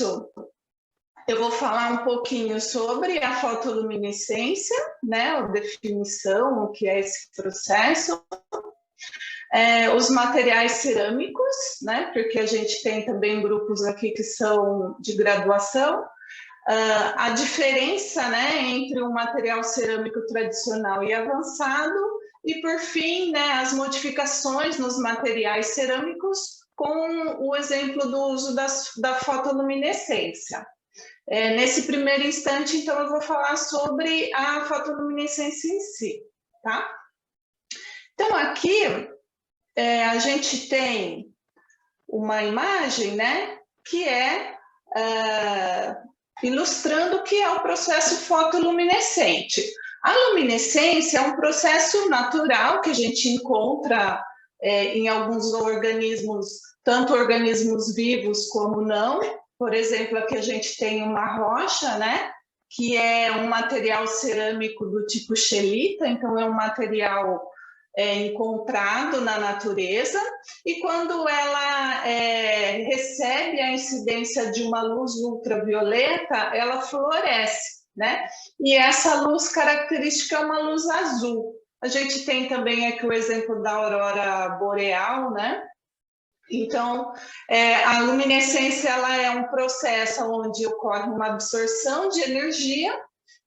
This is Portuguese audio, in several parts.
eu vou falar um pouquinho sobre a fotoluminescência, né, a definição, o que é esse processo, os materiais cerâmicos, né, porque a gente tem também grupos aqui que são de graduação, a diferença, né, entre o material cerâmico tradicional e avançado, e por fim, né, as modificações nos materiais cerâmicos com o exemplo do uso da fotoluminescência. Nesse primeiro instante, então, eu vou falar sobre a fotoluminescência em si, tá? Então, aqui, a gente tem uma imagem, né, que é ilustrando o que é o processo fotoluminescente. A luminescência é um processo natural que a gente encontra em alguns organismos, tanto organismos vivos como não. Por exemplo, aqui a gente tem uma rocha, né, que é um material cerâmico do tipo scheelita, então é um material encontrado na natureza, e quando ela recebe a incidência de uma luz ultravioleta, ela floresce, né? E essa luz característica é uma luz azul. A gente tem também aqui o exemplo da aurora boreal, né? Então, a luminescência ela é um processo onde ocorre uma absorção de energia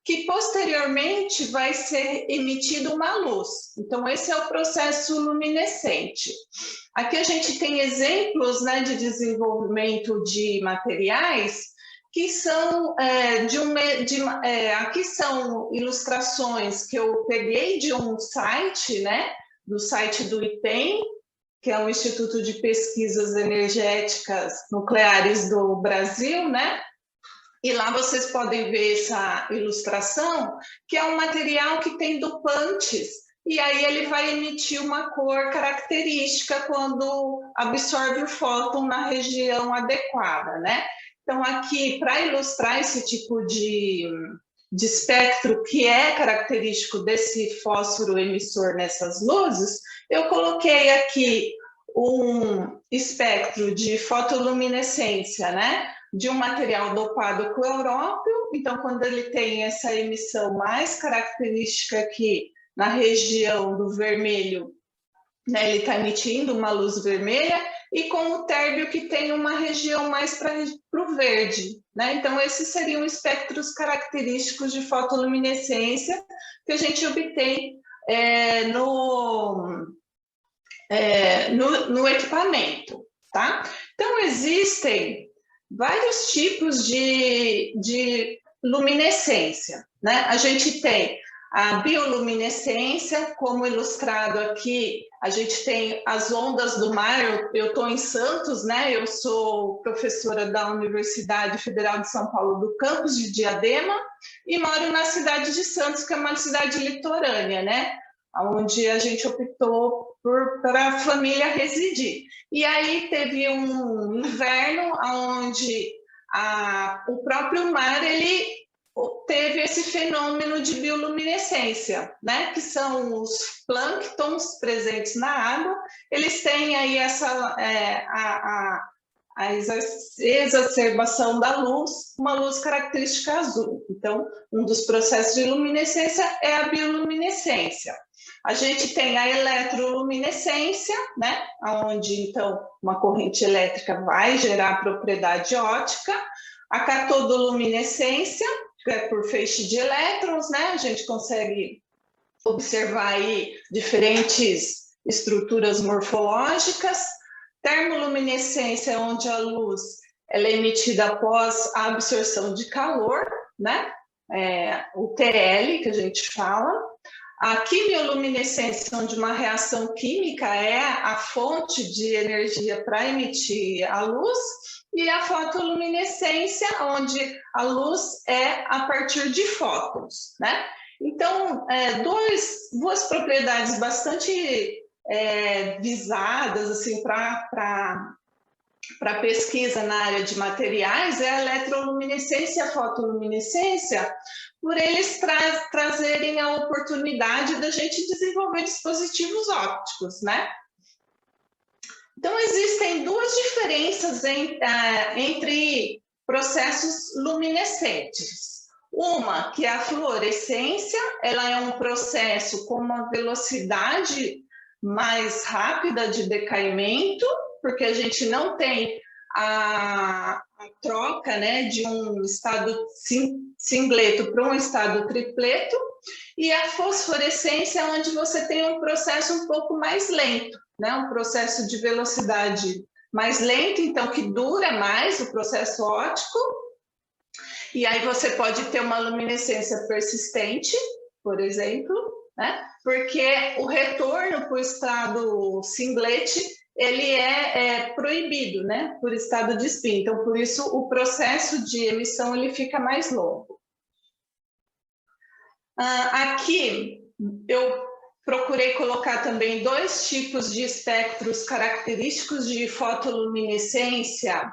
que posteriormente vai ser emitida uma luz. Então, esse é o processo luminescente. Aqui a gente tem exemplos, né, de desenvolvimento de materiais que são, aqui são ilustrações que eu peguei de um site, né, do site do IPEM, que é o Instituto de Pesquisas Energéticas Nucleares do Brasil, né? E lá vocês podem ver essa ilustração, que é um material que tem dopantes, e aí ele vai emitir uma cor característica quando absorve o fóton na região adequada, né? Então, aqui, para ilustrar esse tipo de espectro que é característico desse fósforo emissor nessas luzes, eu coloquei aqui um espectro de fotoluminescência, né? De um material dopado com európio, então quando ele tem essa emissão mais característica aqui na região do vermelho, né, ele está emitindo uma luz vermelha, e com o térbio que tem uma região mais para o verde, né? Então esses seriam espectros característicos de fotoluminescência que a gente obtém no equipamento, tá? Então existem vários tipos de luminescência, né? A gente tem a bioluminescência, como ilustrado aqui, a gente tem as ondas do mar. Eu estou em Santos, né? Eu sou professora da Universidade Federal de São Paulo, do campus de Diadema, e moro na cidade de Santos, que é uma cidade litorânea, né? Onde a gente optou para a família residir. E aí teve um inverno onde o próprio mar ele teve esse fenômeno de bioluminescência, né? Que são os plânctons presentes na água. Eles têm aí a exacerbação da luz, uma luz característica azul. Então, um dos processos de luminescência é a bioluminescência. A gente tem a eletroluminescência, né? Onde, então, uma corrente elétrica vai gerar propriedade óptica. A catodoluminescência, que é por feixe de elétrons, né? A gente consegue observar aí diferentes estruturas morfológicas. Termoluminescência, onde a luz ela é emitida após a absorção de calor, né? O TL, que a gente fala. A quimioluminescência, onde uma reação química é a fonte de energia para emitir a luz, e a fotoluminescência, onde a luz é a partir de fótons, né? Então, duas propriedades bastante visadas assim, para pesquisa na área de materiais é a eletroluminescência e a fotoluminescência, por eles trazerem a oportunidade da gente desenvolver dispositivos ópticos, né? Então, existem duas diferenças entre processos luminescentes. Uma, que é a fluorescência, ela é um processo com uma velocidade mais rápida de decaimento, porque a gente não tem a troca, né, de um estado singleto para um estado tripleto, e a fosforescência, onde você tem um processo um pouco mais lento, né, um processo de velocidade mais lento, então que dura mais o processo óptico, e aí você pode ter uma luminescência persistente, por exemplo, né, porque o retorno para o estado singlete ele é proibido, né, por estado de spin. Então, por isso, o processo de emissão ele fica mais longo. Aqui, eu procurei colocar também 2 tipos de espectros característicos de fotoluminescência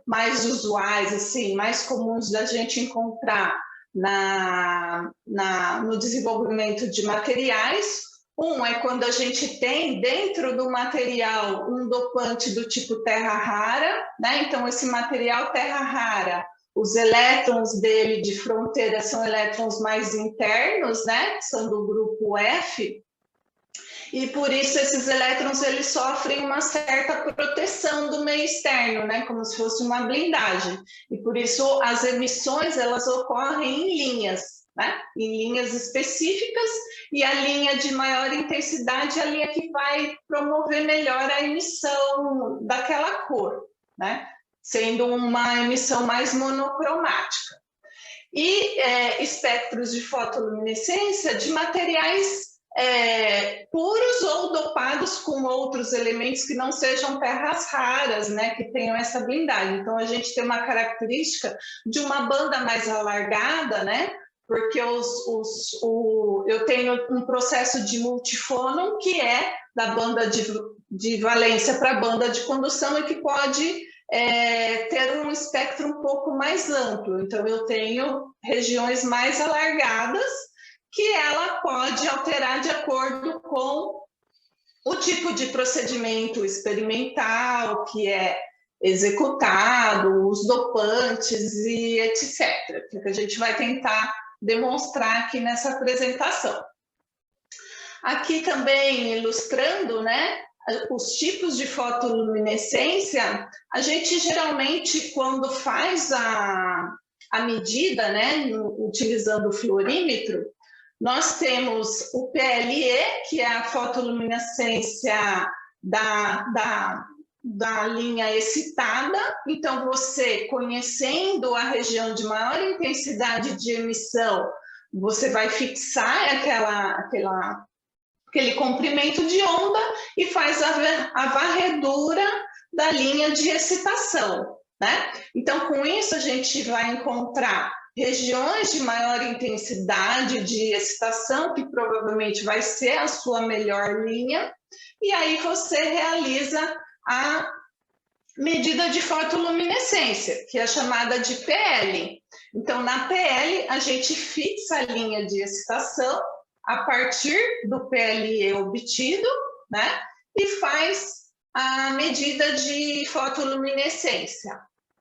mais usuais, assim, mais comuns da gente encontrar no desenvolvimento de materiais. Um é quando a gente tem dentro do material um dopante do tipo terra rara, né? Então, esse material terra rara, os elétrons dele de fronteira são elétrons mais internos, né? São do grupo F, e por isso esses elétrons eles sofrem uma certa proteção do meio externo, né? Como se fosse uma blindagem. E por isso as emissões elas ocorrem em linhas, né? Em linhas específicas, e a linha de maior intensidade é a linha que vai promover melhor a emissão daquela cor, né? Sendo uma emissão mais monocromática. E espectros de fotoluminescência de materiais puros ou dopados com outros elementos que não sejam terras raras, né, que tenham essa blindagem. Então, a gente tem uma característica de uma banda mais alargada, né, porque eu tenho um processo de multifônon que é da banda de valência para a banda de condução e que pode ter um espectro um pouco mais amplo. Então, eu tenho regiões mais alargadas que ela pode alterar de acordo com o tipo de procedimento experimental que é executado, os dopantes e etc., que a gente vai tentar demonstrar aqui nessa apresentação. Aqui também ilustrando, né, os tipos de fotoluminescência, a gente geralmente, quando faz a medida, né, utilizando o fluorímetro, nós temos o PLE, que é a fotoluminescência da linha excitada. Então, você conhecendo a região de maior intensidade de emissão, você vai fixar aquele comprimento de onda e faz a varredura da linha de excitação, né? Então, com isso, a gente vai encontrar regiões de maior intensidade de excitação, que provavelmente vai ser a sua melhor linha, e aí você realiza a medida de fotoluminescência, que é chamada de PL. Então, na PL, a gente fixa a linha de excitação a partir do PLE obtido, né? E faz a medida de fotoluminescência.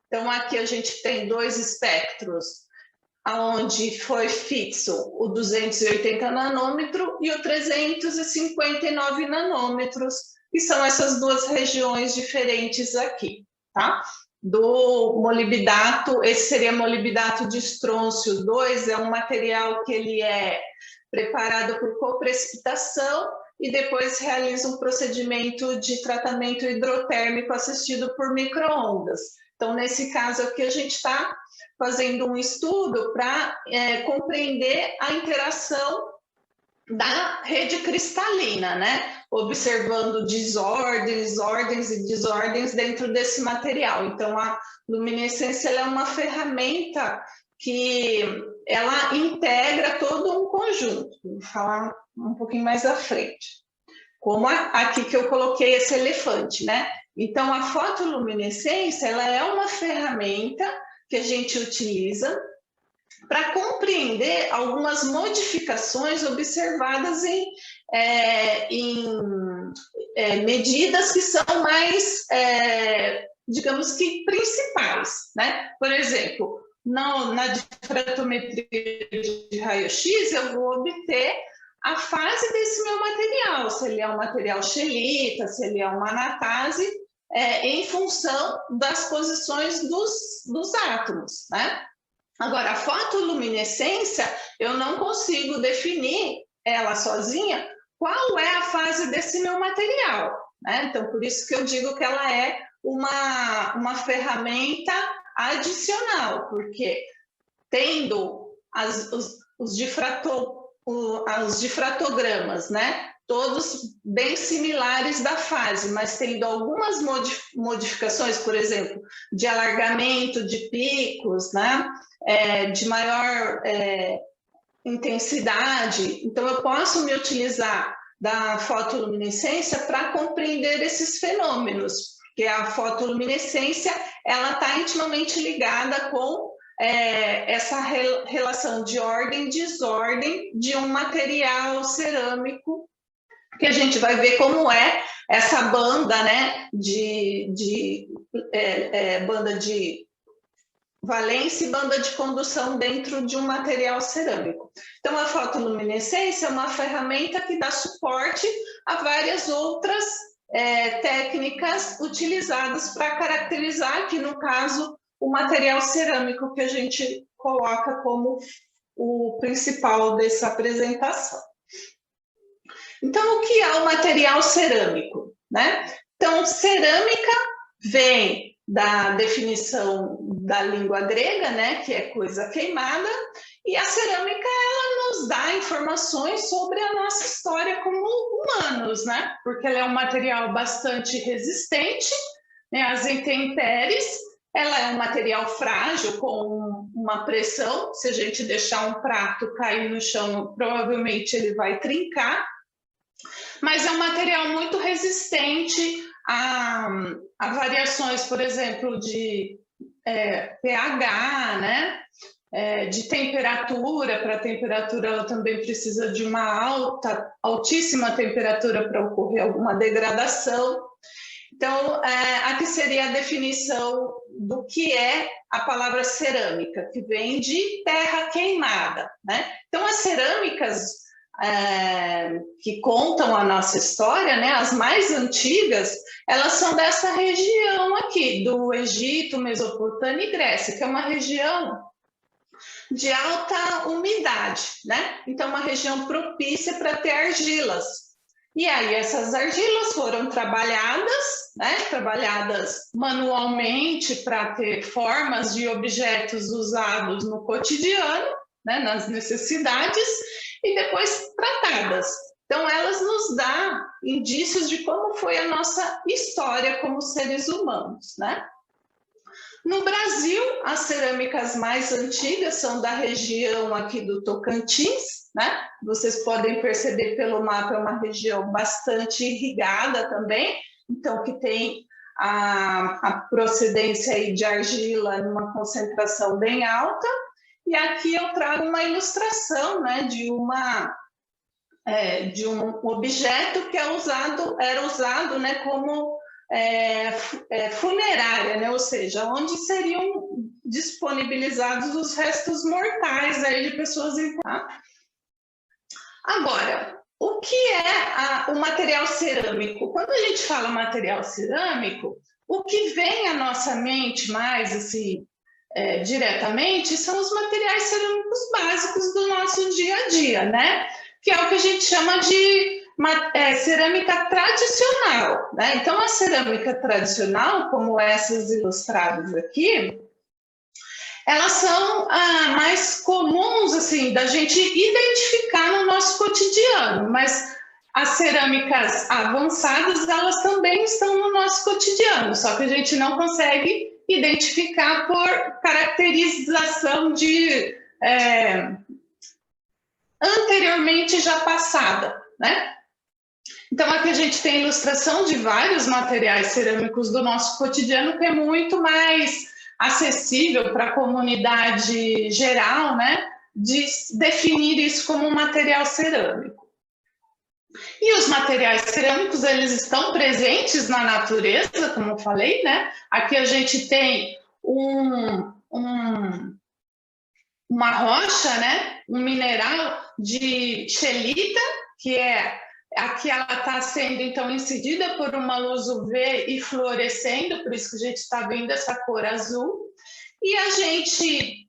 Então, aqui a gente tem 2 espectros, onde foi fixo o 280 nanômetro e o 359 nanômetros, que são essas 2 regiões diferentes aqui, tá? Do molibdato, esse seria molibdato de estrôncio 2, é um material que ele é preparado por coprecipitação e depois realiza um procedimento de tratamento hidrotérmico assistido por micro-ondas. Então, nesse caso aqui, a gente está fazendo um estudo para compreender a interação da rede cristalina, né? Observando desordens, ordens e desordens dentro desse material. Então, a luminescência ela é uma ferramenta que ela integra todo um conjunto. Vou falar um pouquinho mais à frente. Como aqui que eu coloquei esse elefante, né? Então, a fotoluminescência ela é uma ferramenta que a gente utiliza para compreender algumas modificações observadas em medidas que são mais digamos que principais, né? Por exemplo, na difratometria de raio-x, eu vou obter a fase desse meu material, se ele é um material scheelita, se ele é uma anatase, em função das posições dos átomos, né? Agora, a fotoluminescência, eu não consigo definir ela sozinha qual é a fase desse meu material, né? Então, por isso que eu digo que ela é uma ferramenta adicional, porque tendo os difratogramas, né? Todos bem similares da fase, mas tendo algumas modificações, por exemplo, de alargamento de picos, né? De maior intensidade. Então, eu posso me utilizar da fotoluminescência para compreender esses fenômenos, porque a fotoluminescência ela está intimamente ligada com essa relação de ordem e desordem de um material cerâmico, que a gente vai ver como é essa banda, né, banda de valência e banda de condução dentro de um material cerâmico. Então, a fotoluminescência é uma ferramenta que dá suporte a várias outras técnicas utilizadas para caracterizar, aqui no caso, o material cerâmico que a gente coloca como o principal dessa apresentação. Então, o que é o material cerâmico, né? Então, cerâmica vem da definição da língua grega, né, que é coisa queimada, e a cerâmica ela nos dá informações sobre a nossa história como humanos, né? Porque ela é um material bastante resistente, né, às intempéries. Ela é um material frágil, com uma pressão. Se a gente deixar um prato cair no chão, provavelmente ele vai trincar. Mas é um material muito resistente a variações, por exemplo, de pH, né? De temperatura. Para a temperatura, ela também precisa de uma altíssima temperatura para ocorrer alguma degradação. Então, aqui seria a definição do que é a palavra cerâmica, que vem de terra queimada, né? Então, as cerâmicas que contam a nossa história, né, as mais antigas, elas são dessa região aqui, do Egito, Mesopotâmia e Grécia, que é uma região de alta umidade, né? Então, uma região propícia para ter argilas. E aí, essas argilas foram trabalhadas, né? Trabalhadas manualmente para ter formas de objetos usados no cotidiano, né? Nas necessidades, e depois tratadas. Então, elas nos dão indícios de como foi a nossa história como seres humanos, né? No Brasil, as cerâmicas mais antigas são da região aqui do Tocantins, né? Vocês podem perceber pelo mapa, é uma região bastante irrigada também, então que tem a procedência aí de argila numa concentração bem alta. E aqui eu trago uma ilustração, né, de um objeto que era usado, né, como funerária, né, ou seja, onde seriam disponibilizados os restos mortais aí de pessoas enterradas. Agora, o que é o material cerâmico? Quando a gente fala material cerâmico, o que vem à nossa mente mais assim, diretamente são os materiais cerâmicos básicos do nosso dia a dia, né? Que é o que a gente chama de cerâmica tradicional, né? Então, a cerâmica tradicional, como essas ilustradas aqui, elas são mais comuns, assim, da gente identificar no nosso cotidiano, mas as cerâmicas avançadas, elas também estão no nosso cotidiano, só que a gente não consegue identificar por caracterização de anteriormente já passada, né? Então, aqui a gente tem ilustração de vários materiais cerâmicos do nosso cotidiano, que é muito mais acessível para a comunidade geral, né? De definir isso como um material cerâmico. E os materiais cerâmicos, eles estão presentes na natureza, como eu falei, né? Aqui a gente tem uma rocha, né? Um mineral de scheelita, que aqui ela está sendo, então, incidida por uma luz UV e fluorescendo, por isso que a gente está vendo essa cor azul. E a gente,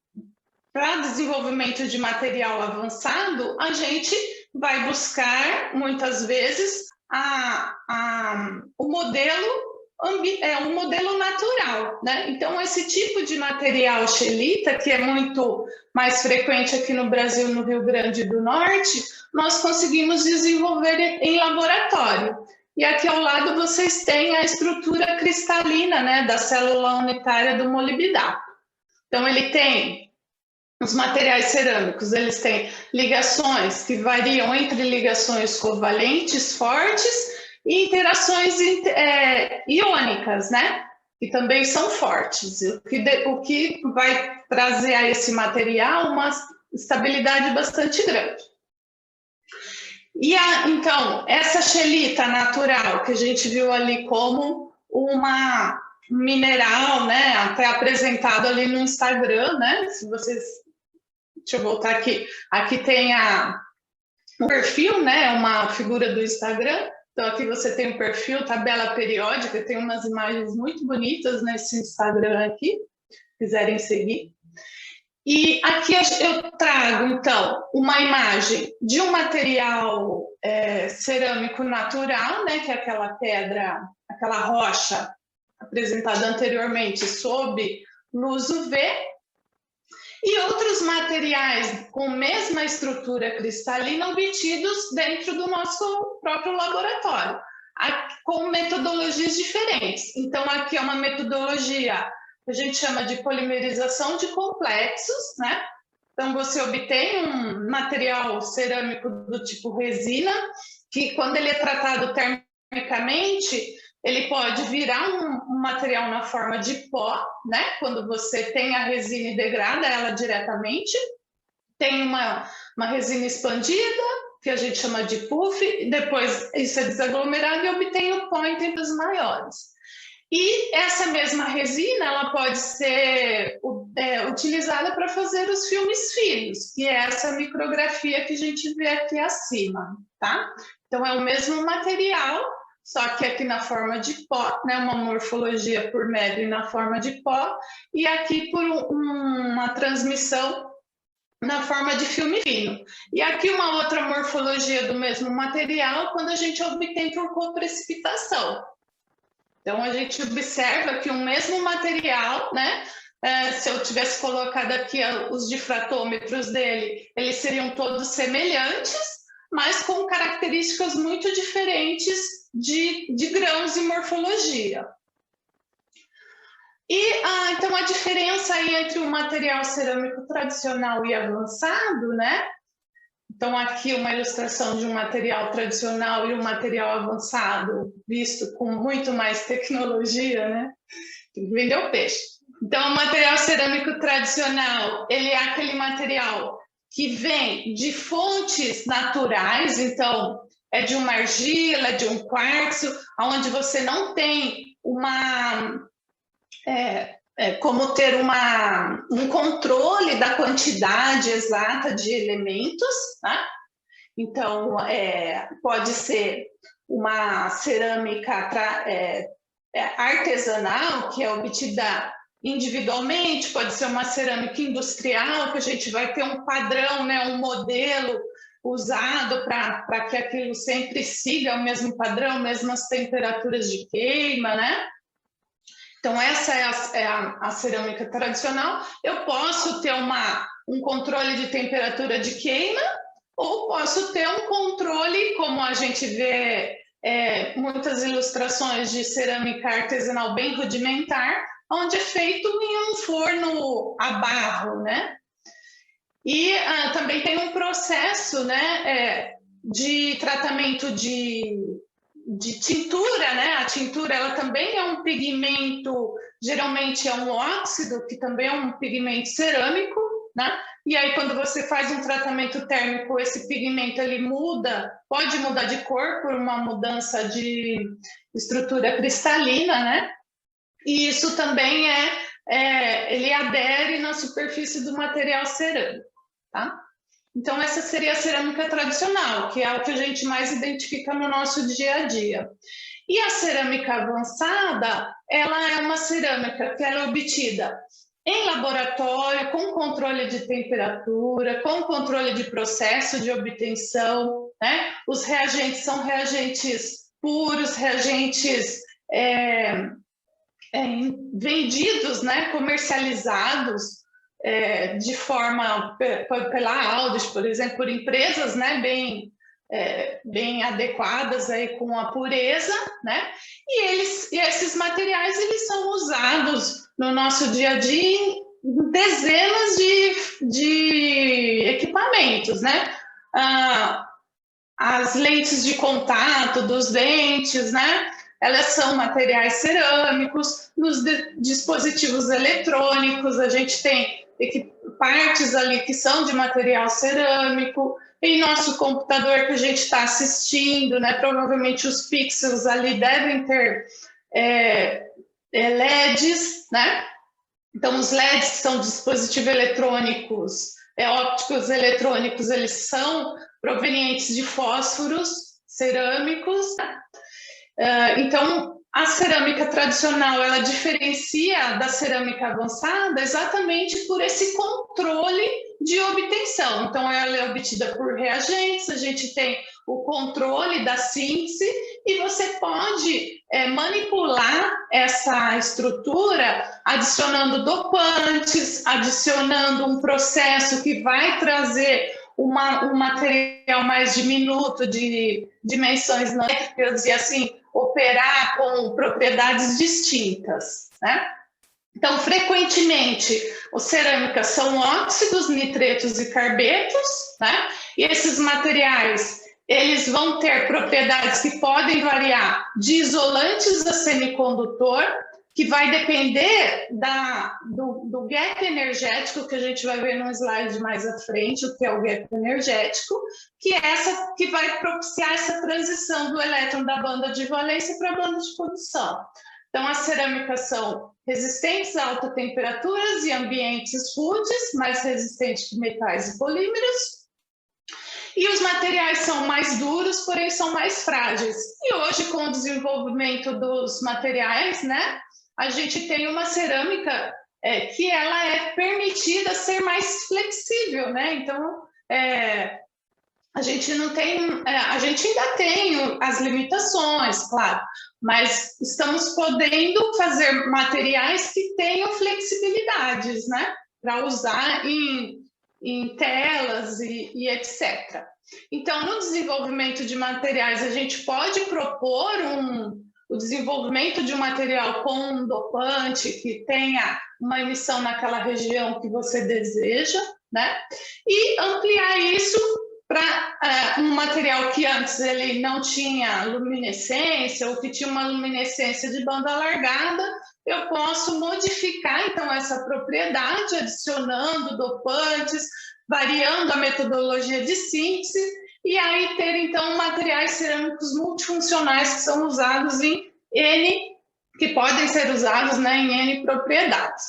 para desenvolvimento de material avançado, a gente vai buscar, muitas vezes, o modelo natural, né? Então, esse tipo de material scheelita, que é muito mais frequente aqui no Brasil, no Rio Grande do Norte, nós conseguimos desenvolver em laboratório. E aqui ao lado vocês têm a estrutura cristalina, né, da célula unitária do molibdado. Então, ele tem os materiais cerâmicos, eles têm ligações que variam entre ligações covalentes fortes e interações iônicas, né? Que também são fortes, o que vai trazer a esse material uma estabilidade bastante grande. E então, essa scheelita natural que a gente viu ali como uma mineral, né? Até apresentado ali no Instagram, né? Se vocês... Deixa eu voltar aqui. Aqui tem o perfil, né? Uma figura do Instagram. Então, aqui você tem o perfil, tabela periódica, tem umas imagens muito bonitas nesse Instagram aqui, se quiserem seguir. E aqui eu trago, então, uma imagem de um material cerâmico natural, né, que é aquela pedra, aquela rocha apresentada anteriormente sob luz UV, e outros materiais com mesma estrutura cristalina obtidos dentro do nosso próprio laboratório, com metodologias diferentes. Então, aqui é uma metodologia que a gente chama de polimerização de complexos, né? Então, você obtém um material cerâmico do tipo resina, que quando ele é tratado termicamente, ele pode virar um material na forma de pó, né? Quando você tem a resina e degrada ela diretamente. Tem uma resina expandida, que a gente chama de puff, e depois isso é desaglomerado e obtém o pó em tempos maiores. E essa mesma resina ela pode ser utilizada para fazer os filmes finos, que é essa micrografia que a gente vê aqui acima, tá? Então, é o mesmo material, só que aqui na forma de pó, né, uma morfologia por Medley na forma de pó, e aqui por uma transmissão na forma de filme fino. E aqui uma outra morfologia do mesmo material, quando a gente obtém por coprecipitação. Então, a gente observa que o mesmo material, né, se eu tivesse colocado aqui os difratômetros dele, eles seriam todos semelhantes, mas com características muito diferentes de grãos e morfologia. E, então, a diferença aí entre o material cerâmico tradicional e avançado, né? Então, aqui uma ilustração de um material tradicional e um material avançado, visto com muito mais tecnologia, né? Tem que vender o peixe. Então, o material cerâmico tradicional, ele é aquele material que vem de fontes naturais, então, é de uma argila, de um quartzo, onde você não tem como ter um controle da quantidade exata de elementos, né? Então, pode ser uma cerâmica artesanal, que é obtida individualmente, pode ser uma cerâmica industrial, que a gente vai ter um padrão, né, um modelo usado para que aquilo sempre siga o mesmo padrão, mesmas temperaturas de queima, né? Então, essa é a cerâmica tradicional. Eu posso ter um controle de temperatura de queima, ou posso ter um controle, como a gente vê muitas ilustrações de cerâmica artesanal bem rudimentar, onde é feito em um forno a barro, né? E também tem um processo, né, de tratamento de tintura, né? A tintura ela também é um pigmento, geralmente é um óxido, que também é um pigmento cerâmico, né? E aí, quando você faz um tratamento térmico, esse pigmento ele muda, pode mudar de cor por uma mudança de estrutura cristalina, né? E isso também ele adere na superfície do material cerâmico, tá? Então, essa seria a cerâmica tradicional, que é o que a gente mais identifica no nosso dia a dia. E a cerâmica avançada, ela é uma cerâmica que ela é obtida em laboratório, com controle de temperatura, com controle de processo de obtenção, né? Os reagentes são reagentes puros, reagentes vendidos, né? Comercializados de forma pela Audis, por exemplo, por empresas, né? Bem adequadas aí com a pureza, né? E esses materiais eles são usados no nosso dia a dia em dezenas de equipamentos, né? As lentes de contato dos dentes, né? Elas são materiais cerâmicos. Nos dispositivos eletrônicos a gente tem partes ali que são de material cerâmico. Em nosso computador que a gente está assistindo, né, provavelmente os pixels ali devem ter LEDs, né? Então, os LEDs são dispositivos eletrônicos, ópticos eletrônicos, eles são provenientes de fósforos cerâmicos. Então, a cerâmica tradicional, ela diferencia da cerâmica avançada exatamente por esse controle de obtenção. Então, ela é obtida por reagentes, a gente tem o controle da síntese e você pode manipular essa estrutura adicionando dopantes, adicionando um processo que vai trazer um material mais diminuto de dimensões não elétricas e assim operar com propriedades distintas, né? Então, frequentemente, as cerâmicas são óxidos, nitretos e carbetos, né? E esses materiais, eles vão ter propriedades que podem variar de isolantes a semicondutor, que vai depender do gap energético, que a gente vai ver no slide mais à frente, o que é o gap energético, que é essa que vai propiciar essa transição do elétron da banda de valência para a banda de condução. Então, as cerâmicas são resistentes a altas temperaturas e ambientes rudes, mais resistentes que metais e polímeros. E os materiais são mais duros, porém são mais frágeis. E hoje, com o desenvolvimento dos materiais, né, a gente tem uma cerâmica que ela é permitida ser mais flexível, né? Então, a gente não tem, a gente ainda tem as limitações, claro, mas estamos podendo fazer materiais que tenham flexibilidades, né? Para usar em telas e etc. Então, no desenvolvimento de materiais, a gente pode propor o desenvolvimento de um material com um dopante que tenha uma emissão naquela região que você deseja, né? E ampliar isso para um material que antes ele não tinha luminescência ou que tinha uma luminescência de banda alargada, eu posso modificar então essa propriedade, adicionando dopantes, variando a metodologia de síntese e aí ter então materiais cerâmicos multifuncionais que são usados em que podem ser usados, né, em N propriedades.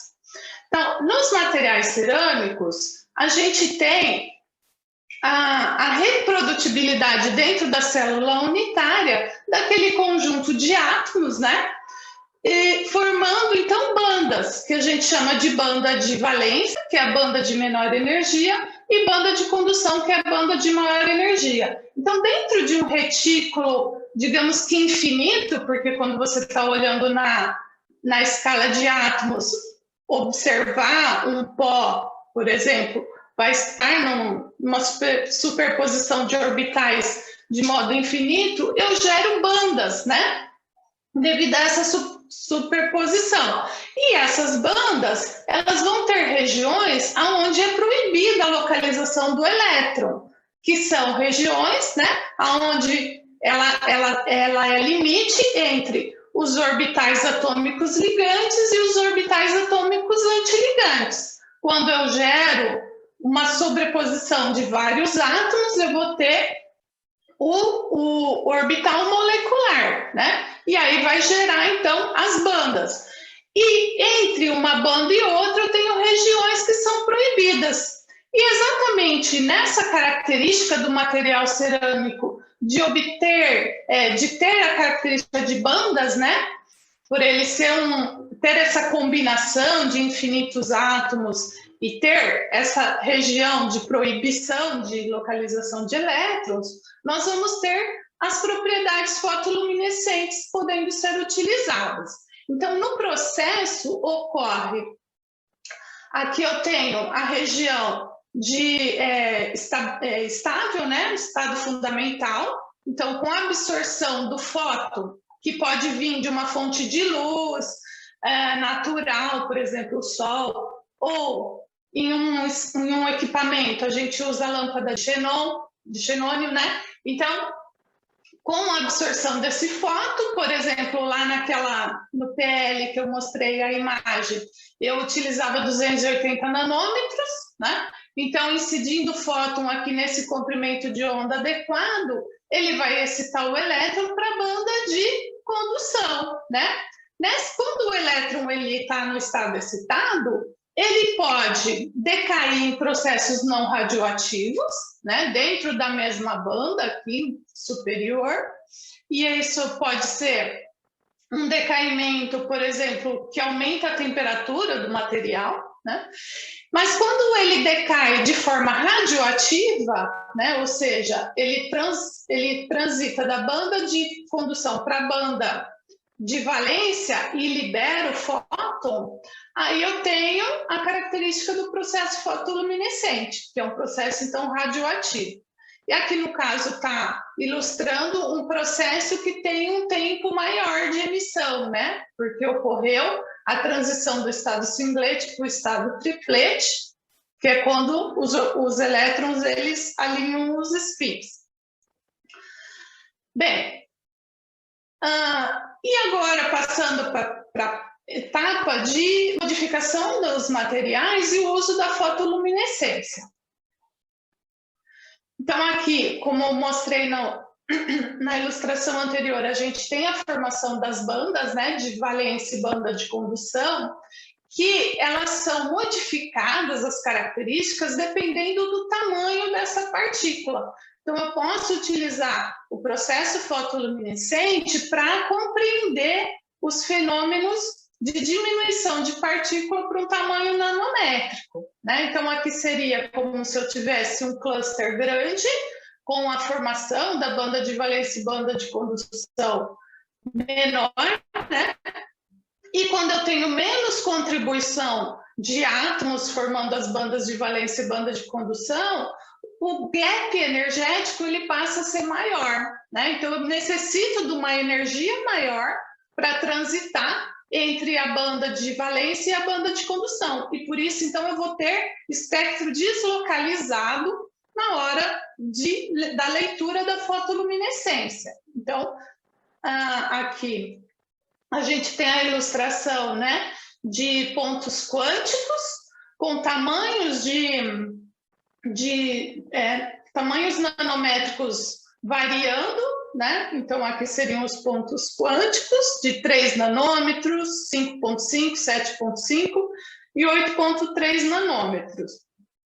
Então, nos materiais cerâmicos, a gente tem a reprodutibilidade dentro da célula unitária daquele conjunto de átomos, né? E formando, então, bandas, que a gente chama de banda de valência, que é a banda de menor energia, e banda de condução, que é a banda de maior energia. Então, dentro de um retículo, digamos que infinito, porque quando você está olhando na escala de átomos, observar um pó, por exemplo, vai estar numa superposição de orbitais de modo infinito, eu gero bandas, né? Devido a essa superposição. E essas bandas, elas vão ter regiões onde é proibida a localização do elétron, que são regiões, né, onde ela é limite entre os orbitais atômicos ligantes e os orbitais atômicos antiligantes. Quando eu gero uma sobreposição de vários átomos, eu vou ter o orbital molecular, né? E aí vai gerar, então, as bandas. E entre uma banda e outra, eu tenho regiões que são proibidas. E exatamente nessa característica do material cerâmico de ter a característica de bandas, né? Por ele ter essa combinação de infinitos átomos e ter essa região de proibição de localização de elétrons, nós vamos ter as propriedades fotoluminescentes podendo ser utilizadas. Então, no processo ocorre, aqui eu tenho a região de estável, né, estado fundamental, então com a absorção do fóton, que pode vir de uma fonte de luz natural, por exemplo, o sol, ou em um equipamento, a gente usa a lâmpada de xenônio, né? Então, com a absorção desse fóton, por exemplo, lá no PL que eu mostrei a imagem, eu utilizava 280 nanômetros, né? Então, incidindo o fóton aqui nesse comprimento de onda adequado, ele vai excitar o elétron para a banda de condução, né? Quando o elétron está no estado excitado, ele pode decair em processos não radioativos, né, dentro da mesma banda aqui superior, e isso pode ser um decaimento, por exemplo, que aumenta a temperatura do material, né? Mas quando ele decai de forma radioativa, né, ou seja, ele transita da banda de condução para a banda de valência e libera o fóton, aí eu tenho a característica do processo fotoluminescente, que é um processo, então, radioativo. E aqui, no caso, está ilustrando um processo que tem um tempo maior de emissão, né? Porque ocorreu a transição do estado singlete para o estado triplete, que é quando os elétrons, eles alinham os spins. Bem, e agora passando para a etapa de modificação dos materiais e o uso da fotoluminescência. Então aqui, como eu mostrei na ilustração anterior, a gente tem a formação das bandas, né, de valência e banda de condução, que elas são modificadas, as características, dependendo do tamanho dessa partícula. Então, eu posso utilizar o processo fotoluminescente para compreender os fenômenos de diminuição de partícula para um tamanho nanométrico, né? Então, aqui seria como se eu tivesse um cluster grande, com a formação da banda de valência e banda de condução menor, né? E quando eu tenho menos contribuição de átomos formando as bandas de valência e banda de condução, o gap energético ele passa a ser maior, né? Então eu necessito de uma energia maior para transitar entre a banda de valência e a banda de condução. E por isso, então, eu vou ter espectro deslocalizado na hora da leitura da fotoluminescência. Então, aqui a gente tem a ilustração, né, de pontos quânticos com tamanhos tamanhos nanométricos variando, né? Então, aqui seriam os pontos quânticos de 3 nanômetros, 5,5, 7,5 e 8,3 nanômetros.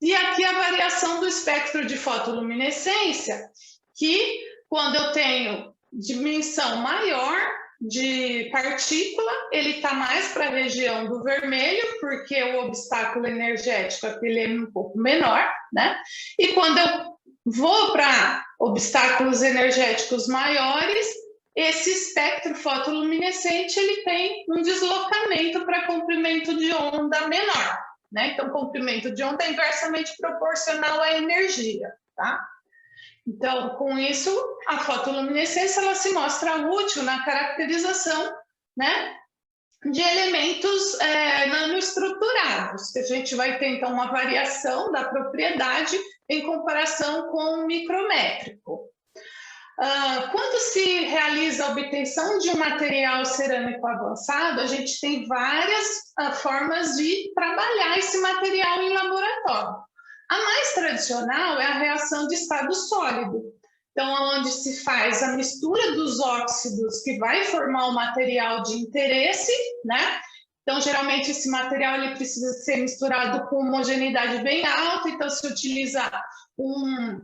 E aqui a variação do espectro de fotoluminescência, que quando eu tenho dimensão maior de partícula, ele está mais para a região do vermelho, porque o obstáculo energético aqui é um pouco menor, né? E quando eu vou para obstáculos energéticos maiores, esse espectro fotoluminescente ele tem um deslocamento para comprimento de onda menor, né? Então, comprimento de onda é inversamente proporcional à energia, tá? Então, com isso, a fotoluminescência ela se mostra útil na caracterização, né, de elementos nanoestruturados, que a gente vai ter, então, uma variação da propriedade em comparação com o micrométrico. Quando se realiza a obtenção de um material cerâmico avançado, a gente tem várias formas de trabalhar esse material em laboratório. A mais tradicional é a reação de estado sólido, então, onde se faz a mistura dos óxidos que vai formar o material de interesse, né? Então, geralmente, esse material ele precisa ser misturado com homogeneidade bem alta, então se utiliza um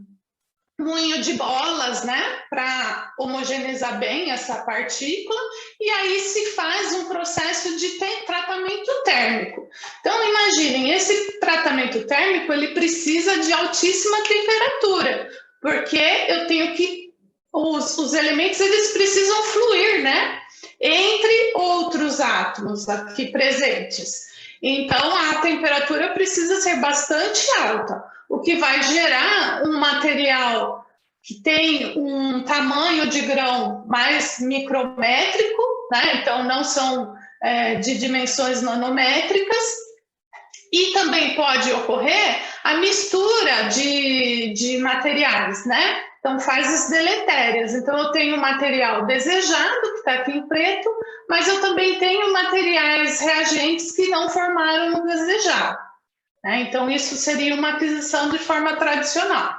moinho de bolas, né, para homogeneizar bem essa partícula, e aí se faz um processo de tratamento térmico. Então, imaginem, esse tratamento térmico, ele precisa de altíssima temperatura, porque eu tenho que, os elementos, eles precisam fluir, né, entre outros átomos aqui presentes. Então, a temperatura precisa ser bastante alta, o que vai gerar um material que tem um tamanho de grão mais micrométrico, né? Então não são de dimensões nanométricas, e também pode ocorrer a mistura de materiais, né? Então, fases deletérias. Então, eu tenho material desejado, que está aqui em preto, mas eu também tenho materiais reagentes que não formaram o desejado, né? Então, isso seria uma aquisição de forma tradicional.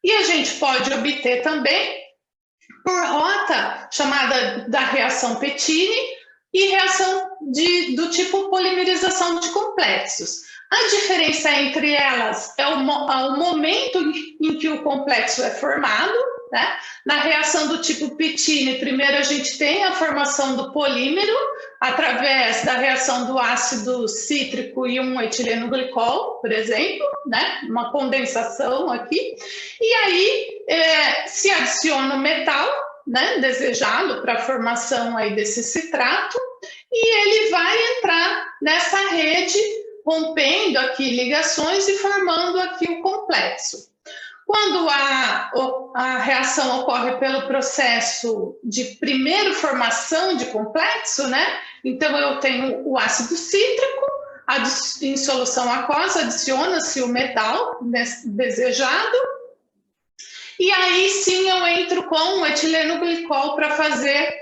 E a gente pode obter também por rota chamada da reação Pettini e reação do tipo polimerização de complexos. A diferença entre elas é o momento em que o complexo é formado, né? Na reação do tipo Pettini, primeiro a gente tem a formação do polímero através da reação do ácido cítrico e um etileno glicol, por exemplo, né? Uma condensação aqui. E aí se adiciona o metal, né, desejado para a formação aí desse citrato, e ele vai entrar nessa rede, rompendo aqui ligações e formando aqui o complexo. Quando a reação ocorre pelo processo de primeiro formação de complexo, né? Então eu tenho o ácido cítrico, em solução aquosa adiciona-se o metal desejado, e aí sim eu entro com o etileno glicol para fazer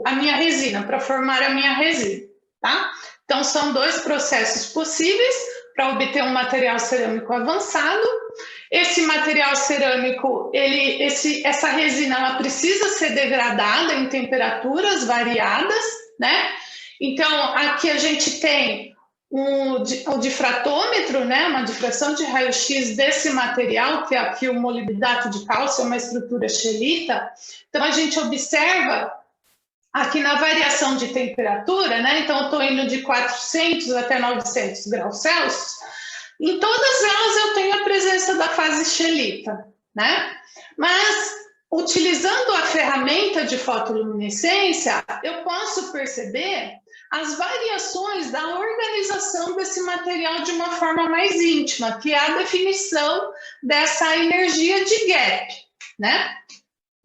a minha resina, para formar a minha resina, tá? Então são dois processos possíveis para obter um material cerâmico avançado. Esse material cerâmico, essa resina, ela precisa ser degradada em temperaturas variadas, né? Então aqui a gente tem o difratômetro, né, uma difração de raio-x desse material, que é aqui o molibdato de cálcio, uma estrutura scheelita. Então, a gente observa aqui na variação de temperatura, né, então eu estou indo de 400 até 900 graus Celsius, em todas elas eu tenho a presença da fase scheelita, né, mas utilizando a ferramenta de fotoluminescência, eu posso perceber as variações da organização desse material de uma forma mais íntima, que é a definição dessa energia de gap, né?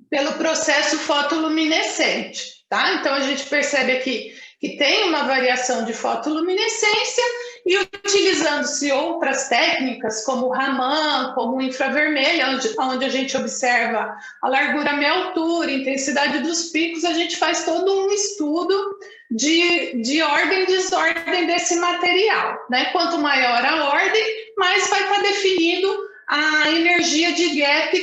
Pelo processo fotoluminescente, tá? Então, a gente percebe aqui que tem uma variação de fotoluminescência e utilizando-se outras técnicas, como o Raman, como o infravermelho, onde a gente observa a largura meia altura, intensidade dos picos, a gente faz todo um estudo de ordem e desordem desse material, né? Quanto maior a ordem, mais vai estar definido a energia de gap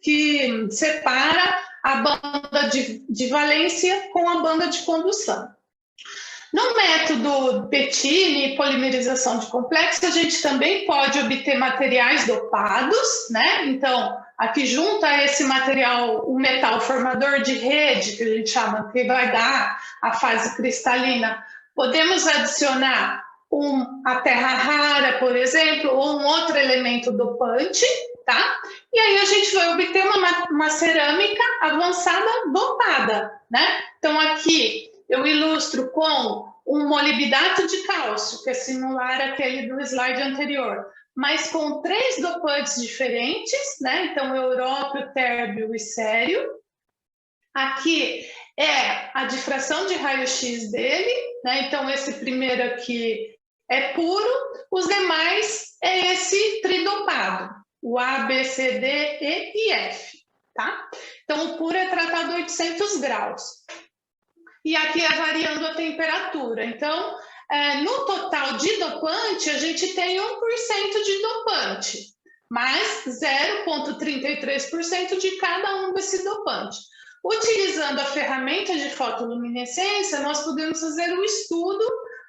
que separa a banda de valência com a banda de condução. No método Pettini, polimerização de complexo, a gente também pode obter materiais dopados, né? Então, aqui junto a esse material, o metal formador de rede, que a gente chama, que vai dar a fase cristalina, podemos adicionar a terra rara, por exemplo, ou um outro elemento dopante, tá? E aí a gente vai obter uma cerâmica avançada dopada, né? Então, aqui eu ilustro com um molibdato de cálcio, que é similar àquele do slide anterior, mas com 3 dopantes diferentes, né? Então, európio, térbio e cério. Aqui é a difração de raio-x dele, né? Então, esse primeiro aqui é puro, os demais é esse tridopado, o A, B, C, D, E e F, tá? Então, o puro é tratado a 800 graus. E aqui é variando a temperatura. Então, No total de dopante, a gente tem 1% de dopante, mais 0,33% de cada um desse dopante. Utilizando a ferramenta de fotoluminescência, nós podemos fazer um estudo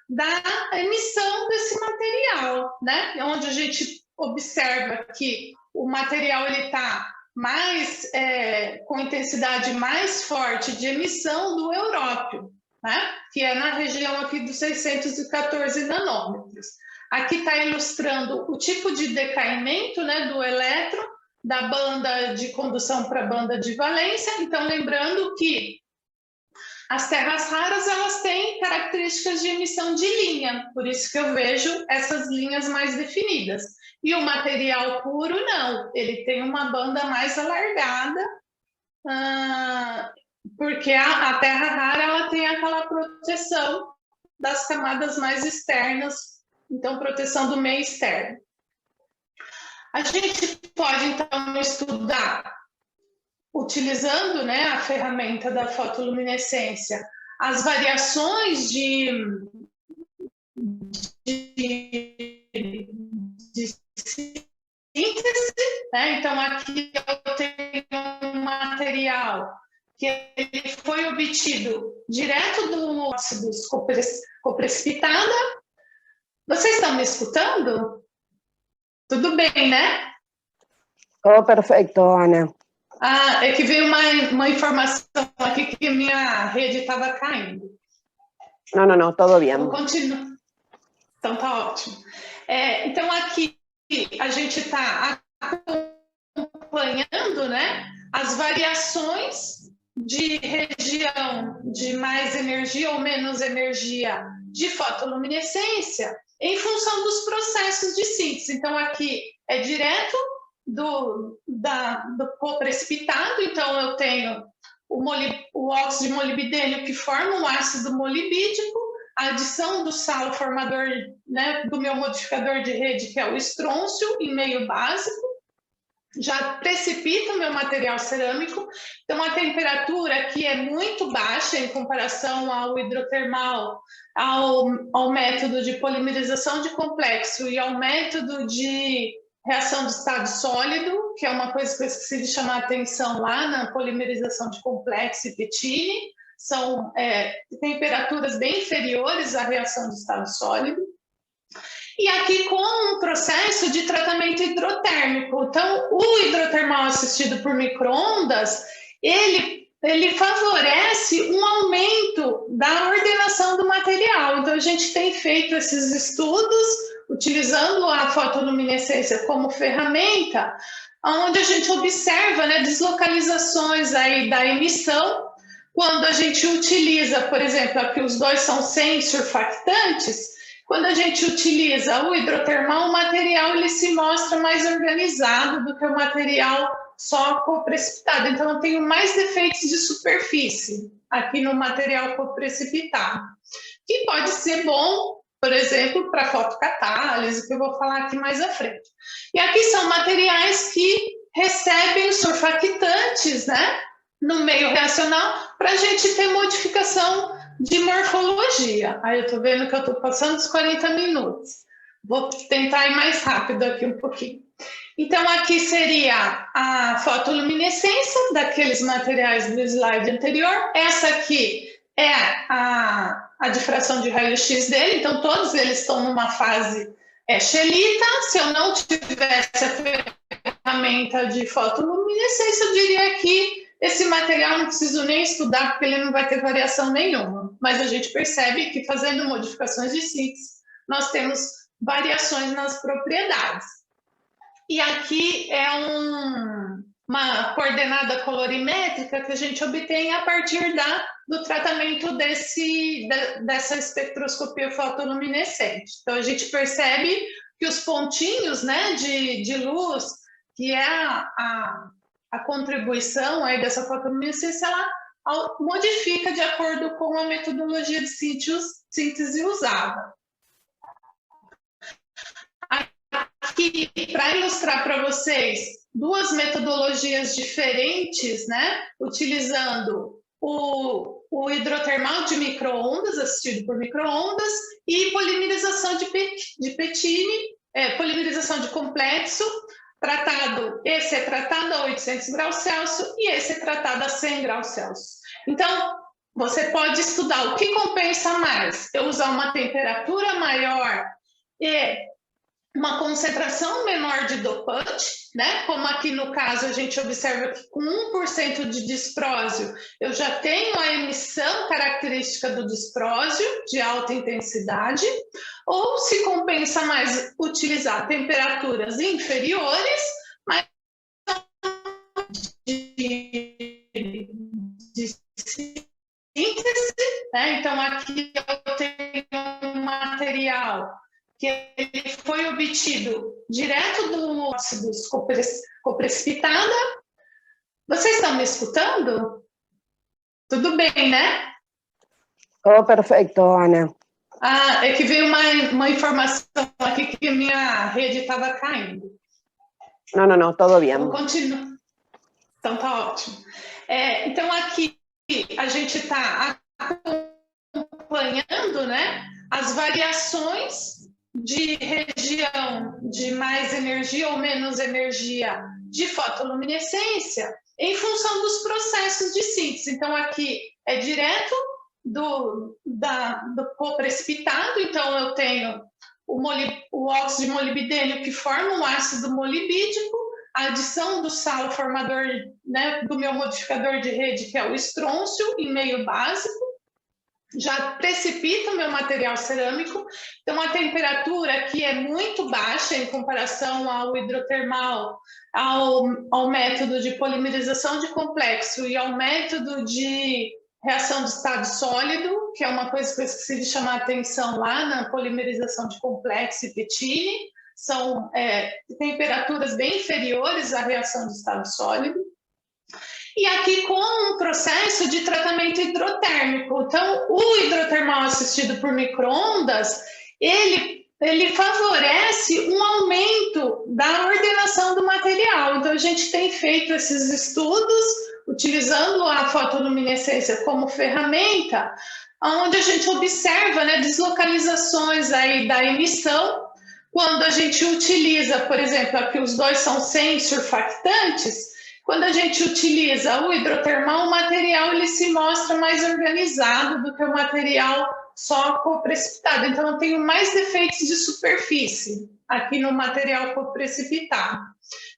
da emissão desse material, né? Onde a gente observa que o material está mais com intensidade mais forte de emissão do európio, né? Que é na região aqui dos 614 nanômetros. Aqui está ilustrando o tipo de decaimento, né, do elétron da banda de condução para a banda de valência. Então, lembrando que as terras raras, elas têm características de emissão de linha, por isso que eu vejo essas linhas mais definidas. E o material puro, não, ele tem uma banda mais alargada, porque a terra rara, ela tem aquela proteção das camadas mais externas, então, proteção do meio externo. A gente pode, então, estudar, utilizando, né, a ferramenta da fotoluminescência, as variações de síntese, né? Então, aqui eu tenho um material que ele foi obtido direto do óxido coprecipitada. Vocês estão me escutando? Tudo bem, né? Oh, perfeito, Ana. É que veio uma informação aqui que minha rede estava caindo. Não, tudo bem. Então, continua. Então, tá ótimo. Então, aqui a gente está acompanhando, né, as variações de região de mais energia ou menos energia de fotoluminescência em função dos processos de síntese. Então, aqui é direto do coprecipitado, então eu tenho o óxido de molibdênio que forma um ácido molibídico, a adição do salo formador, né, do meu modificador de rede, que é o estrôncio, em meio básico, já precipita o meu material cerâmico. Então, a temperatura aqui é muito baixa em comparação ao hidrotermal, ao método de polimerização de complexo e ao método de reação de estado sólido, que é uma coisa que eu esqueci de chamar a atenção lá na polimerização de complexo e Pettini. São temperaturas bem inferiores à reação de estado sólido. E aqui com um processo de tratamento hidrotérmico. Então, o hidrotermal assistido por micro-ondas, ele favorece um aumento da ordenação do material. Então, a gente tem feito esses estudos utilizando a fotoluminescência como ferramenta, onde a gente observa, né, deslocalizações aí da emissão. Quando a gente utiliza, por exemplo, aqui os dois são sem surfactantes, quando a gente utiliza o hidrotermal, o material ele se mostra mais organizado do que o material só coprecipitado. Então, eu tenho mais defeitos de superfície aqui no material coprecipitado, que pode ser bom, por exemplo, para fotocatálise, que eu vou falar aqui mais à frente. E aqui são materiais que recebem surfactantes, né, no meio reacional, para a gente ter modificação de morfologia. Aí eu estou vendo que eu estou passando dos 40 minutos. Vou tentar ir mais rápido aqui um pouquinho. Então, aqui seria a fotoluminescência daqueles materiais do slide anterior. Essa aqui é a difração de raio-x dele. Então, todos eles estão numa fase xelita. Se eu não tivesse a ferramenta de fotoluminescência, eu diria que esse material não preciso nem estudar, porque ele não vai ter variação nenhuma. Mas a gente percebe que, fazendo modificações de síntese, nós temos variações nas propriedades. E aqui é uma coordenada colorimétrica que a gente obtém a partir do tratamento dessa espectroscopia fotoluminescente. Então, a gente percebe que os pontinhos, né, de luz, que é a contribuição aí dessa fotoluminescência, ela modifica de acordo com a metodologia de síntese usada. Aqui, para ilustrar para vocês duas metodologias diferentes, né, utilizando o o hidrotermal de micro-ondas, assistido por micro-ondas, e polimerização de Pétini, polimerização de complexo, tratado, esse é tratado a 800 graus Celsius e esse é tratado a 100 graus Celsius. Então, você pode estudar o que compensa mais, eu usar uma temperatura maior e uma concentração menor de dopante, né? Como aqui no caso a gente observa que com 1% de disprósio eu já tenho a emissão característica do disprósio de alta intensidade, ou se compensa mais utilizar temperaturas inferiores, mas de síntese, né? Então aqui eu tenho um material que ele foi obtido direto do óxidos coprecipitada. Vocês estão me escutando? Tudo bem, né? Todo perfecto, Ana. Ah, é que veio uma informação aqui que minha rede estava caindo. Não, todo bem. Então, continua. Então, tá ótimo. Então, aqui a gente está acompanhando, né, as variações de região de mais energia ou menos energia de fotoluminescência em função dos processos de síntese. Então, aqui é direto do coprecipitado, então eu tenho o óxido de molibdênio que forma um ácido molibídico, a adição do sal formador, né, do meu modificador de rede, que é o estrôncio, em meio básico, já precipita o meu material cerâmico. Então, a temperatura aqui é muito baixa em comparação ao hidrotermal, ao método de polimerização de complexo e ao método de reação de estado sólido, que é uma coisa que eu esqueci de chamar a atenção lá na polimerização de complexo e Pétini. São temperaturas bem inferiores à reação de estado sólido. E aqui com um processo de tratamento hidrotérmico. Então, o hidrotermal assistido por micro-ondas, ele favorece um aumento da ordenação do material. Então, a gente tem feito esses estudos utilizando a fotoluminescência como ferramenta, onde a gente observa, né, deslocalizações aí da emissão. Quando a gente utiliza, por exemplo, aqui os dois são sem surfactantes, quando a gente utiliza o hidrotermal, o material ele se mostra mais organizado do que o material só coprecipitado. Então, eu tenho mais defeitos de superfície aqui no material coprecipitado,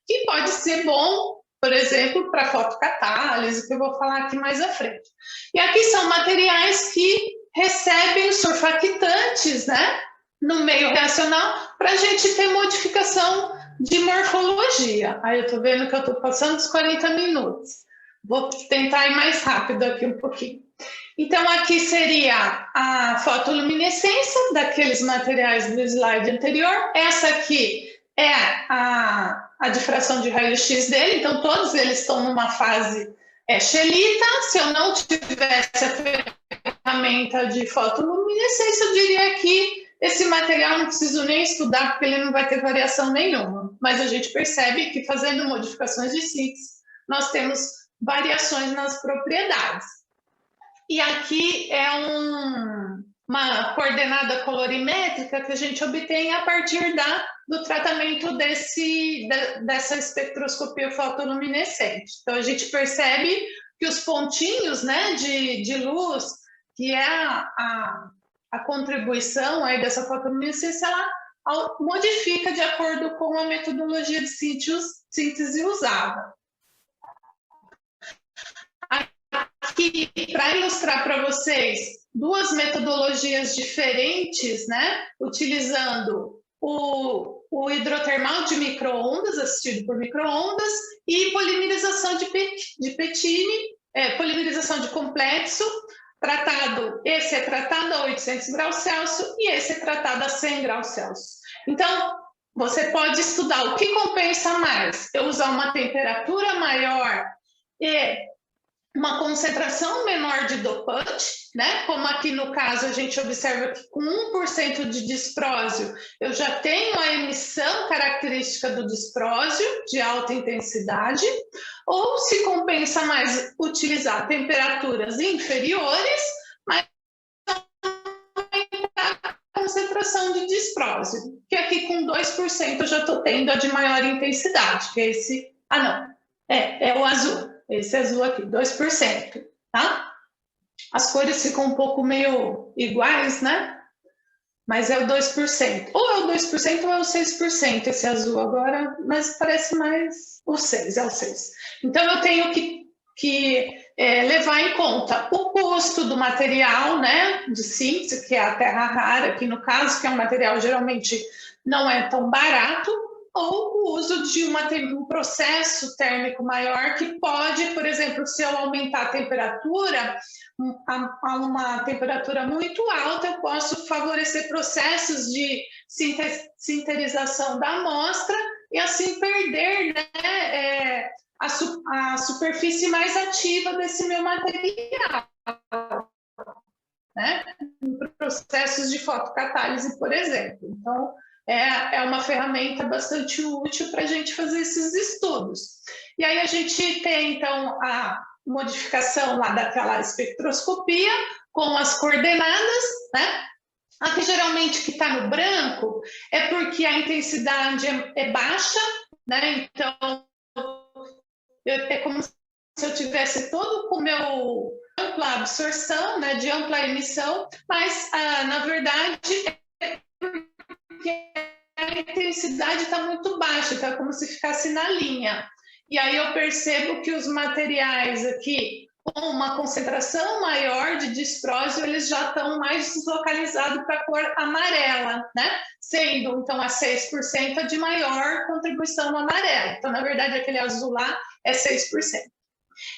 que pode ser bom, por exemplo, para fotocatálise, que eu vou falar aqui mais à frente. E aqui são materiais que recebem os surfactantes, né, no meio reacional, para a gente ter modificação de morfologia. Aí eu estou vendo que eu estou passando dos 40 minutos. Vou tentar ir mais rápido aqui um pouquinho. Então, aqui seria a fotoluminescência daqueles materiais do slide anterior. Essa aqui é a difração de raio-x dele. Então, todos eles estão numa fase xelita. Se eu não tivesse a ferramenta de fotoluminescência, eu diria que esse material não preciso nem estudar, porque ele não vai ter variação nenhuma. Mas a gente percebe que, fazendo modificações de síntese, nós temos variações nas propriedades. E aqui é uma coordenada colorimétrica que a gente obtém a partir do tratamento dessa espectroscopia fotoluminescente. Então, a gente percebe que os pontinhos, né, de luz, que é a contribuição aí dessa fotoluminescência, ela modifica de acordo com a metodologia de síntese usada. Aqui, para ilustrar para vocês duas metodologias diferentes, né, utilizando o hidrotermal de micro-ondas, assistido por micro-ondas, e polimerização de Pétini, polimerização de complexo, esse é tratado a 800 graus Celsius e esse é tratado a 100 graus Celsius. Então, você pode estudar o que compensa mais, eu usar uma temperatura maior e uma concentração menor de dopante, né? Como aqui no caso a gente observa que com 1% de disprósio eu já tenho a emissão característica do disprósio de alta intensidade, ou se compensa mais utilizar temperaturas inferiores, mas aumentar a concentração de disprósio, que aqui com 2% eu já estou tendo a de maior intensidade, que é esse, é o azul. Esse azul aqui, 2%, tá? As cores ficam um pouco meio iguais, né? Mas é o 2%. Ou é o 2% ou é o 6%, esse azul agora, mas parece mais o 6%, é o 6%. Então, eu tenho que levar em conta o custo do material, né? De síntese, que é a terra rara, aqui no caso, que é um material geralmente não é tão barato, ou o uso de um processo térmico maior que pode, por exemplo, se eu aumentar a temperatura a uma temperatura muito alta, eu posso favorecer processos de sinterização da amostra e assim perder, né, a superfície mais ativa desse meu material, né, em processos de fotocatálise, por exemplo. Então, é uma ferramenta bastante útil para a gente fazer esses estudos. E aí a gente tem, então, a modificação lá daquela espectroscopia com as coordenadas, né? Aqui, geralmente, que está no branco é porque a intensidade é baixa, né? Então, é como se eu tivesse todo o meu ampla absorção, né, de ampla emissão, mas, na verdade, é porque a intensidade está muito baixa, então é como se ficasse na linha. E aí eu percebo que os materiais aqui, com uma concentração maior de disprósio, eles já estão mais deslocalizados para a cor amarela, né? Sendo, então, a 6% a de maior contribuição no amarelo. Então, na verdade, aquele azul lá é 6%.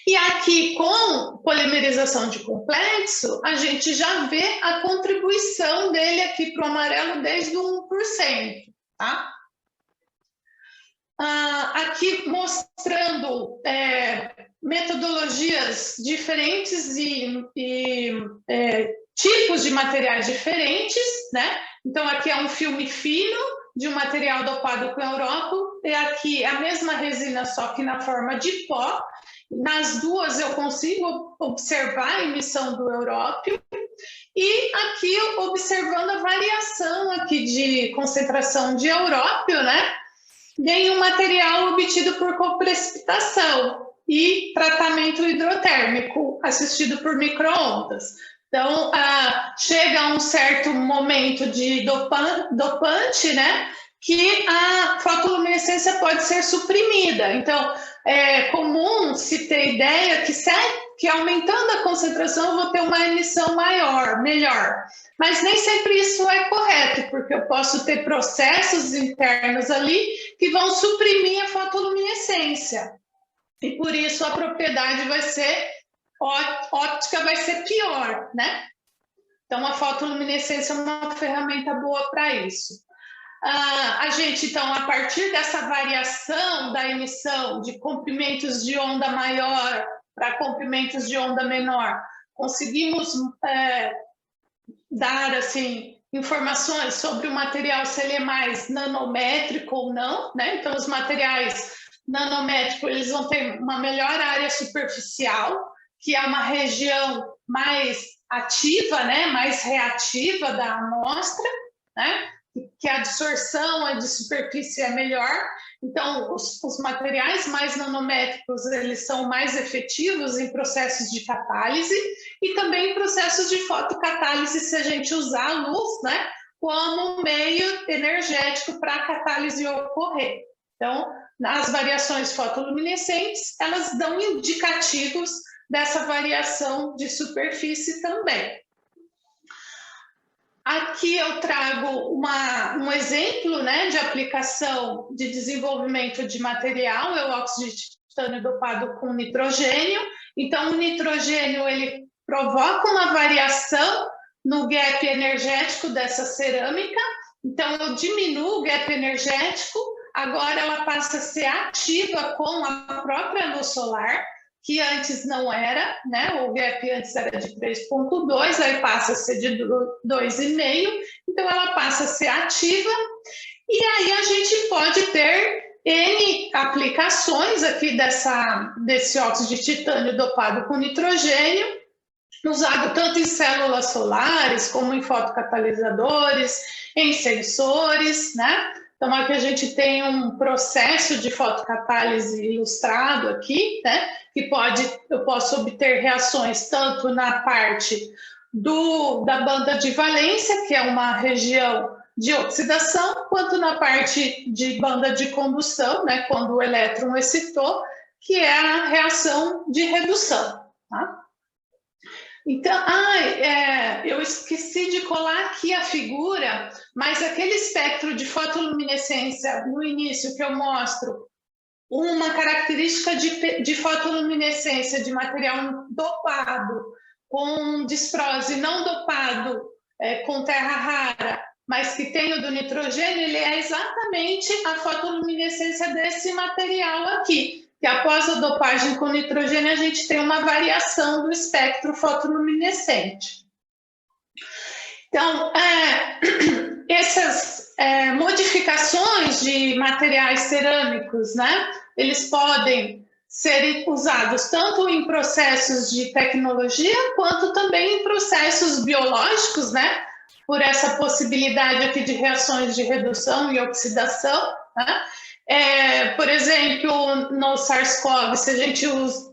E aqui, com polimerização de complexo, a gente já vê a contribuição dele aqui para o amarelo desde o 1%, tá? Aqui mostrando metodologias diferentes e tipos de materiais diferentes, né? Então, aqui é um filme fino de um material dopado com európio, e aqui a mesma resina, só que na forma de pó. Nas duas eu consigo observar a emissão do európio, e aqui observando a variação aqui de concentração de európio, né? Em um material obtido por coprecipitação e tratamento hidrotérmico assistido por micro-ondas. Então, chega a um certo momento de dopante, né, que a fotoluminescência pode ser suprimida. Então, é comum se ter ideia que aumentando a concentração eu vou ter uma emissão melhor. Mas nem sempre isso é correto, porque eu posso ter processos internos ali que vão suprimir a fotoluminescência. E por isso a propriedade vai ser, óptica vai ser pior, né? Então a fotoluminescência é uma ferramenta boa para isso. A gente, então, a partir dessa variação da emissão de comprimentos de onda maior para comprimentos de onda menor, conseguimos dar, assim, informações sobre o material, se ele é mais nanométrico ou não, né? Então, os materiais nanométricos, eles vão ter uma melhor área superficial, que é uma região mais ativa, né? Mais reativa da amostra, né? Que a absorção de superfície é melhor. Então, os materiais mais nanométricos, eles são mais efetivos em processos de catálise e também em processos de fotocatálise, se a gente usar a luz, né, como meio energético para a catálise ocorrer. Então, as variações fotoluminescentes, elas dão indicativos dessa variação de superfície também. Aqui eu trago um exemplo, né, de aplicação de desenvolvimento de material, é o óxido de titânio dopado com nitrogênio. Então, o nitrogênio, ele provoca uma variação no gap energético dessa cerâmica. Então, eu diminuo o gap energético, agora ela passa a ser ativa com a própria luz solar. que antes não era, né? O gap antes era de 3,2, aí passa a ser de 2,5, então ela passa a ser ativa, e aí a gente pode ter N aplicações aqui desse óxido de titânio dopado com nitrogênio, usado tanto em células solares, como em fotocatalisadores, em sensores, né? Então, aqui a gente tem um processo de fotocatálise ilustrado aqui, né? Que eu posso obter reações tanto na parte da banda de valência, que é uma região de oxidação, quanto na parte de banda de combustão, né? Quando o elétron excitou, que é a reação de redução, tá? Então, eu esqueci de colar aqui a figura, mas aquele espectro de fotoluminescência no início que eu mostro, uma característica de fotoluminescência de material dopado com disprose não dopado com terra rara, mas que tem o do nitrogênio, ele é exatamente a fotoluminescência desse material aqui, que após a dopagem com nitrogênio, a gente tem uma variação do espectro fotoluminescente. Então, essas modificações de materiais cerâmicos, né, eles podem ser usados tanto em processos de tecnologia, quanto também em processos biológicos, né, por essa possibilidade aqui de reações de redução e oxidação, né? Por exemplo, no SARS-CoV, se a gente usa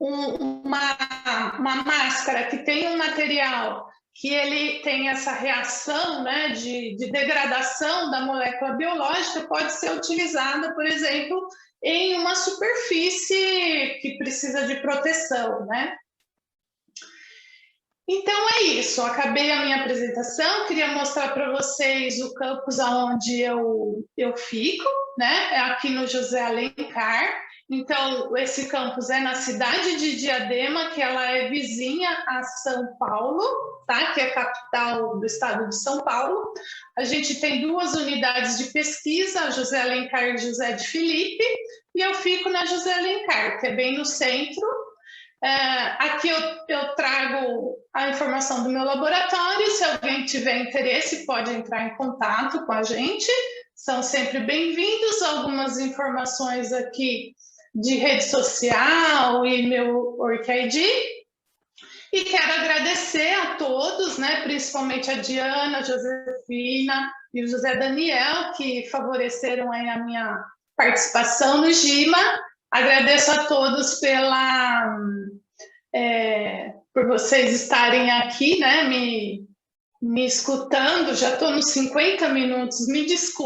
uma máscara que tem um material que ele tem essa reação, né, de degradação da molécula biológica, pode ser utilizada, por exemplo, em uma superfície que precisa de proteção, né? Então é isso, acabei a minha apresentação, queria mostrar para vocês o campus onde eu fico, né? É aqui no José Alencar. Então, esse campus é na cidade de Diadema, que ela é vizinha a São Paulo, tá? Que é a capital do estado de São Paulo. A gente tem 2 unidades de pesquisa, José Alencar e José de Filipe, e eu fico na José Alencar, que é bem no centro. Aqui eu trago a informação do meu laboratório, se alguém tiver interesse pode entrar em contato com a gente, são sempre bem-vindos. Algumas informações aqui de rede social e meu OrgID. E quero agradecer a todos, né, principalmente a Diana, a Josefina e o José Daniel, que favoreceram aí a minha participação no GIMA. Agradeço a todos por vocês estarem aqui, né, me escutando. Já estou nos 50 minutos, me desculpe.